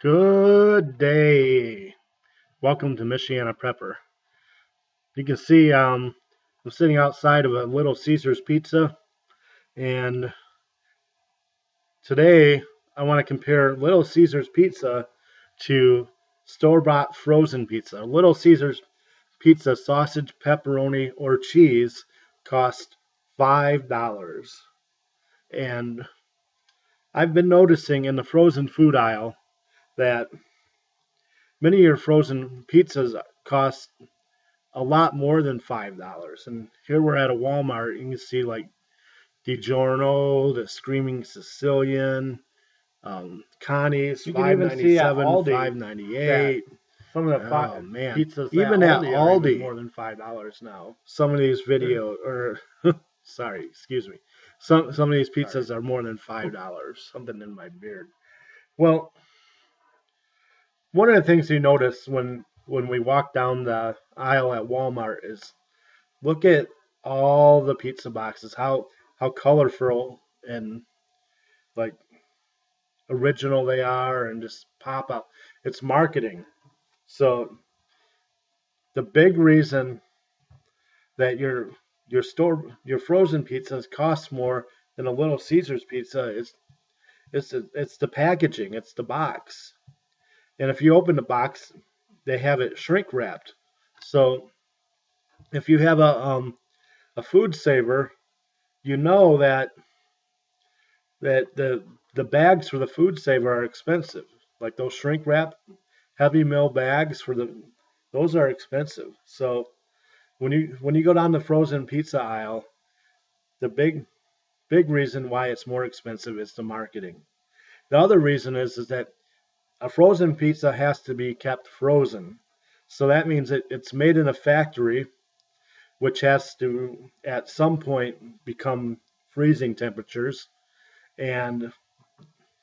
Good day. Welcome to Michiana Prepper. You can see I'm sitting outside of a Little Caesars Pizza, and today I want to compare Little Caesars Pizza to store-bought frozen pizza. Little Caesars Pizza sausage, pepperoni, or cheese cost $5. And I've been noticing in the frozen food aisle that many of your frozen pizzas cost a lot more than $5. And here we're at a Walmart. You can see like DiGiorno, the Screaming Sicilian, Connie's You can five even ninety see at seven, Aldi five ninety eight. some of the Oh man! pizzas at Even at Aldi are even Aldi, more than $5 now. some of these video or sorry, excuse me. Some of these pizzas are more than $5. Something in my beard. Well, one of the things you notice when we walk down the aisle at Walmart is look at all the pizza boxes, how colorful and like original they are and just pop out. It's marketing. So the big reason that your frozen pizzas cost more than a Little Caesars pizza is it's the packaging, it's the box. And if you open the box, they have it shrink wrapped. So if you have a food saver, you know that the bags for the food saver are expensive. Like those shrink wrap heavy mill bags for the those are expensive. So when you go down the frozen pizza aisle, the big reason why it's more expensive is the marketing. The other reason is that a frozen pizza has to be kept frozen. So that means it's made in a factory, which has to at some point become freezing temperatures, and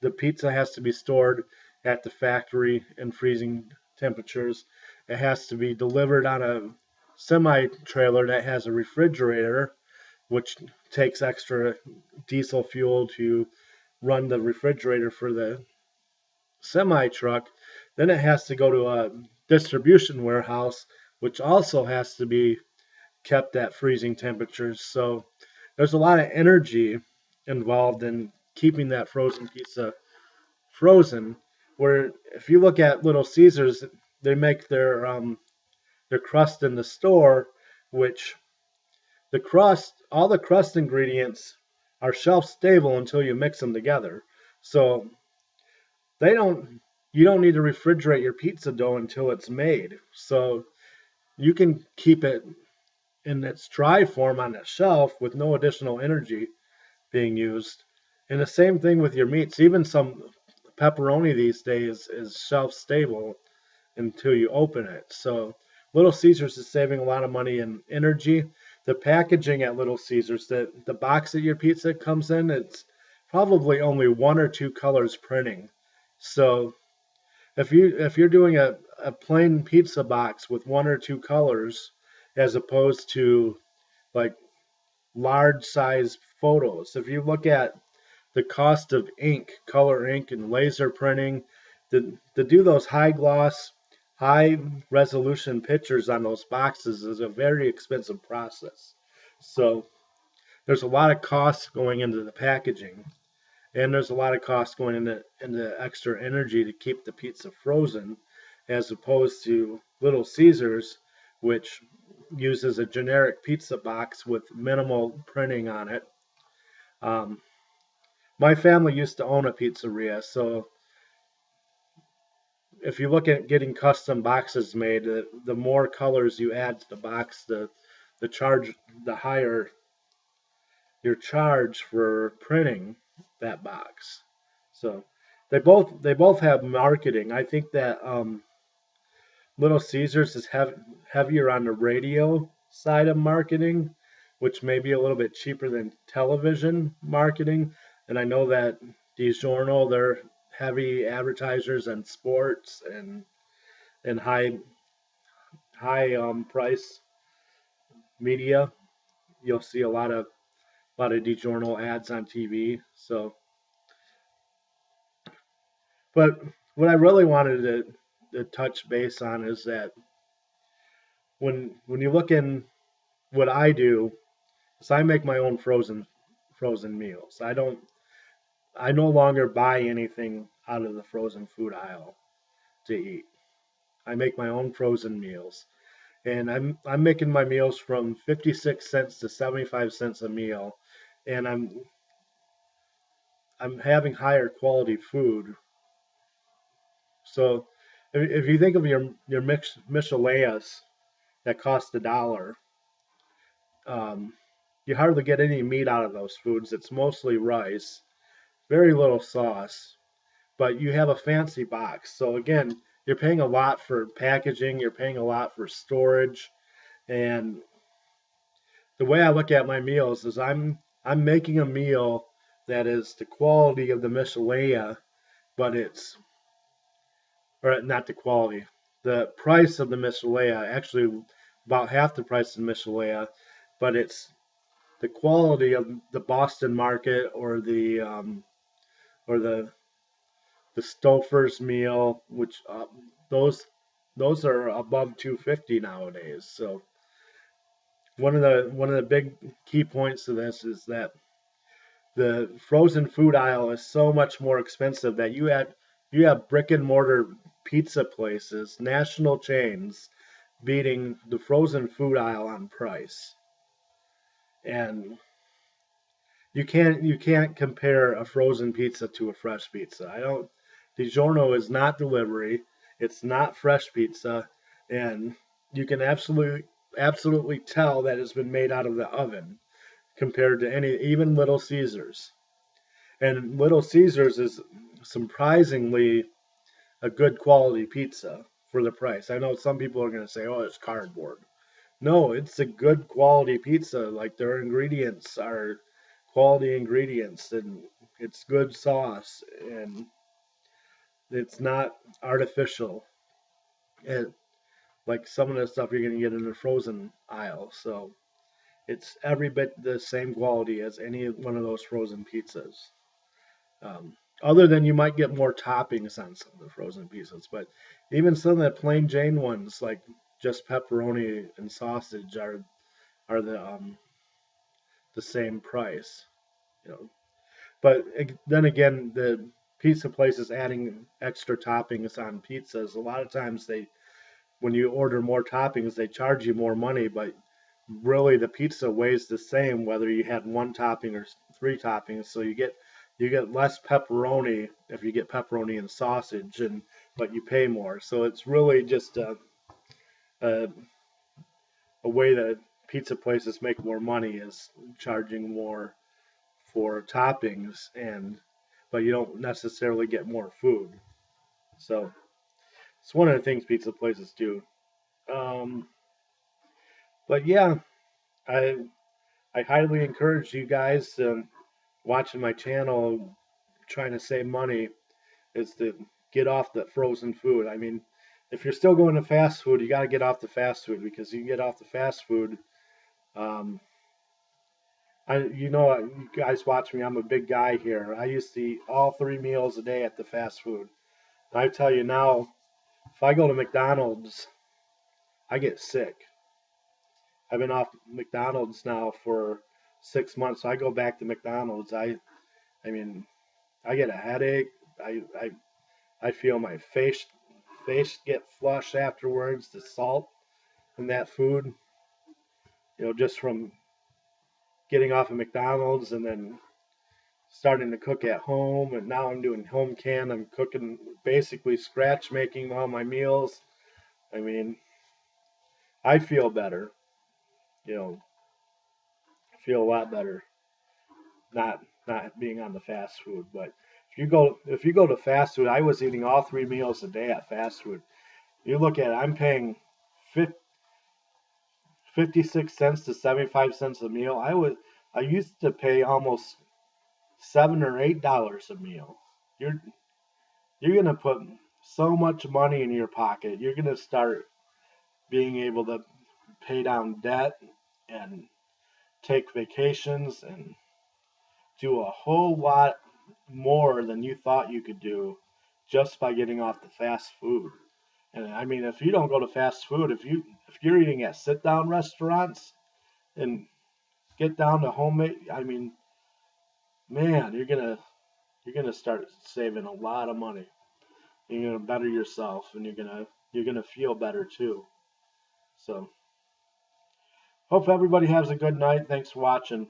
the pizza has to be stored at the factory in freezing temperatures. It has to be delivered on a semi trailer that has a refrigerator, which takes extra diesel fuel to run the refrigerator for the semi truck. Then it has to go to a distribution warehouse, which also has to be kept at freezing temperatures. So there's a lot of energy involved in keeping that frozen pizza frozen. Where if you look at Little Caesars, they make their crust in the store, which all the crust ingredients are shelf stable until you mix them together. So they don't you don't need to refrigerate your pizza dough until it's made. So you can keep it in its dry form on the shelf with no additional energy being used. And the same thing with your meats. Even some pepperoni these days is shelf stable until you open it. So Little Caesars is saving a lot of money in energy. The packaging at Little Caesars, the box that your pizza comes in, it's probably only one or two colors printing. So if you're doing a plain pizza box with one or two colors, as opposed to like large size photos, if you look at the cost of ink, color ink, and laser printing to do those high gloss, high resolution pictures on those boxes is a very expensive process. So there's a lot of costs going into the packaging, and there's a lot of costs going into extra energy to keep the pizza frozen, as opposed to Little Caesars, which uses a generic pizza box with minimal printing on it. Um, my family used to own a pizzeria, so if you look at getting custom boxes made, the more colors you add to the box, the charge, the higher your charge for printing that box. So they both have marketing. I think that Little Caesars is heavier on the radio side of marketing, which may be a little bit cheaper than television marketing. And I know that DiGiorno, they're heavy advertisers and sports and high price media. You'll see a lot of DiGiorno ads on TV. So, but what I really wanted to touch base on is that when you look in what I do, is I make my own frozen meals. I no longer buy anything out of the frozen food aisle to eat. I make my own frozen meals, and I'm making my meals from 56 cents to 75 cents a meal, and I'm having higher quality food. So if you think of your Micheladas that cost $1, um, you hardly get any meat out of those foods. It's mostly rice, very little sauce, but you have a fancy box. So again, you're paying a lot for packaging, you're paying a lot for storage, and the way I look at my meals is I'm making a meal that is the quality of the Michelada, but it's or not the quality, the price of the Michelada, actually about half the price of the Michelada, but it's the quality of the Boston Market or the Stouffer's meal, which those those are above 250 nowadays. So one of the big key points to this is that the frozen food aisle is so much more expensive that you have brick and mortar pizza places, national chains, beating the frozen food aisle on price. And you can't compare a frozen pizza to a fresh pizza. I don't DiGiorno is not delivery, it's not fresh pizza, and you can absolutely tell that it's been made out of the oven compared to any even Little Caesars. And Little Caesars is surprisingly a good quality pizza for the price. I know some people are going to say, "Oh, it's cardboard." No, it's a good quality pizza. Like their ingredients are quality ingredients and it's good sauce and it's not artificial. And like some of the stuff you're going to get in the frozen aisle. So it's every bit the same quality as any one of those frozen pizzas. Um, Other than you might get more toppings on some of the frozen pizzas, but even some of the plain Jane ones, like just pepperoni and sausage, are the same price, you know. But then again, the pizza places adding extra toppings on pizzas. A lot of times when you order more toppings, they charge you more money, but really the pizza weighs the same whether you had one topping or three toppings. So you get less pepperoni if you get pepperoni and sausage, and but you pay more. So it's really just a, a way that pizza places make more money is charging more for toppings, and but you don't necessarily get more food. So it's one of the things pizza places do. Um, but yeah, I I highly encourage you guys watching my channel trying to save money is to get off the frozen food. I mean, if you're still going to fast food, you got to get off the fast food because you get off the fast food. Um, you guys watch me. I'm a big guy here. I used to eat all 3 meals a day at the fast food. And I tell you now, if I go to McDonald's, I get sick. I've been off McDonald's now for 6 months. So I go back to McDonald's. I mean, I get a headache. I feel my face get flushed afterwards. The salt in that food, just from getting off of McDonald's and then starting to cook at home, and now I'm doing home can. I'm cooking basically scratch making all my meals. I mean, I feel better. You know, I feel a lot better not being on the fast food. But if you go to fast food, I was eating all 3 meals a day at fast food. You look at it, I'm paying 56 cents to 75 cents a meal. I used to pay almost $7 or $8 a meal. You're you're gonna put so much money in your pocket. You're gonna start being able to pay down debt and take vacations and do a whole lot more than you thought you could do just by getting off the fast food. And I mean, if you don't go to fast food, if you're eating at sit down restaurants and get down to homemade, I mean, man, you're gonna start saving a lot of money. You're gonna better yourself, and you're gonna feel better too. So, hope everybody has a good night. Thanks for watching.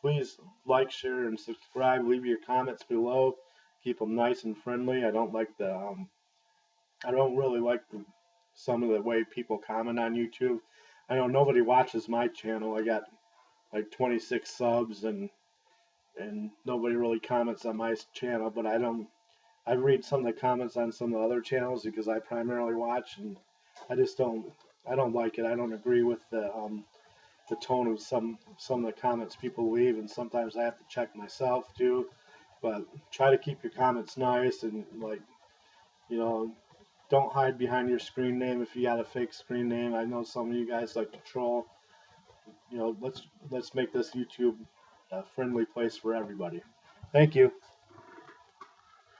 Please like, share, and subscribe. Leave your comments below. Keep them nice and friendly. I don't really like some of the way people comment on YouTube. I know nobody watches my channel. I got like 26 subs and nobody really comments on my channel, but I read some of the comments on some of the other channels because I primarily watch, and I just I don't like it. I don't agree with the tone of some of the comments people leave, and sometimes I have to check myself too. But try to keep your comments nice and like, you know, don't hide behind your screen name if you got a fake screen name. I know some of you guys like to troll. Let's make this YouTube a friendly place for everybody. Thank you.